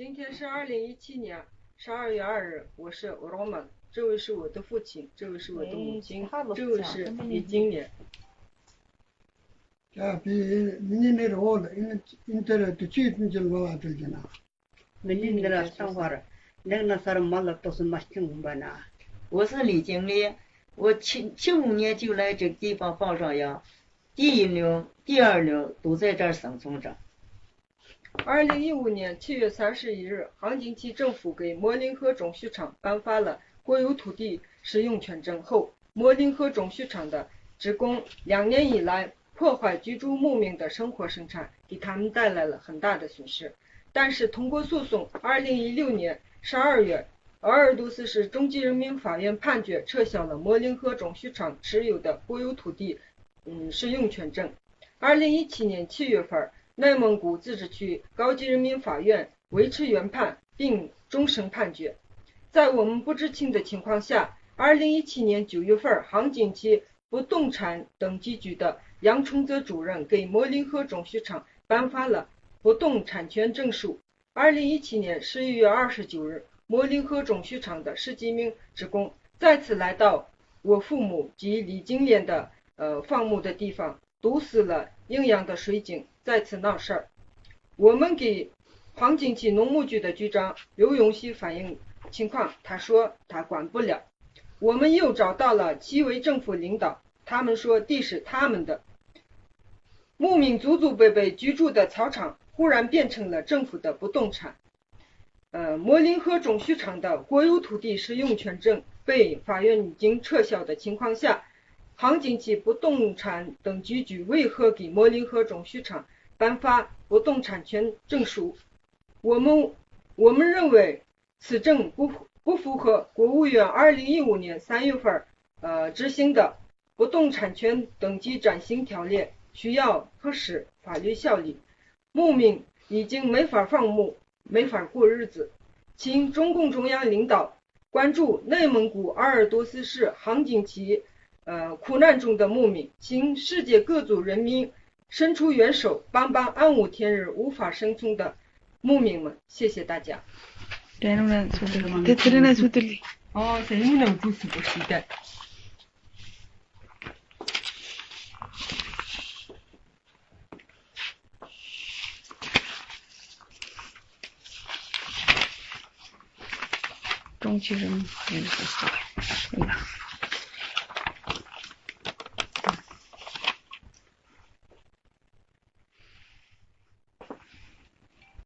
今天是2017年12月2日，我是 Roman， 这位是我的父亲，这位是我的母亲，这位是李金莲。자, 민니네를 올 인터넷 취든 줄 와들잖아. 민니네라 상화를 내가 사람 말로 또서 맛있는 거나. 我是李经理，我75年就来这个地方放上羊，第一领、第二领都在这儿生存着。2015年7月31日，杭锦旗政府给摩林河种畜场颁发了国有土地使用权证后，摩林河种畜场的职工2年以来破坏居住牧民的生活生产，给他们带来了很大的损失。但是通过诉讼，2016年12月，鄂尔多斯市中级人民法院判决撤销了摩林河种畜场持有的国有土地使用权证。2017年7月份，内蒙古自治区高级人民法院维持原判并终审判决。在我们不知情的情况下，2017年9月份，杭锦旗不动产登记局的杨崇泽主任给摩林河种畜场颁发了不动产权证书。2017年11月29日，摩林河种畜场的10几名职工再次来到我父母及李金莲的放牧的地方，堵死了营养的水井，再次闹事儿。我们给杭锦旗农牧局的局长刘永熙反映情况，他说他管不了。我们又找到了7位政府领导，他们说地是他们的。牧民祖祖辈辈居住的草场忽然变成了政府的不动产。摩林河种畜场的国有土地使用权证被法院已经撤销的情况下，杭锦旗不动产登记局为何给摩林河种畜场颁发不动产权证书？我们认为此证不符合国务院2015年3月份执行的不动产权登记暂行条例，需要核实法律效力。牧民已经没法放牧，没法过日子，请中共中央领导关注内蒙古鄂尔多斯市杭锦旗苦难中的牧民，请世界各族人民伸出援手，帮帮暗无天日无法生存的牧民们。谢谢大家。재미는 부수봅시다. 정치는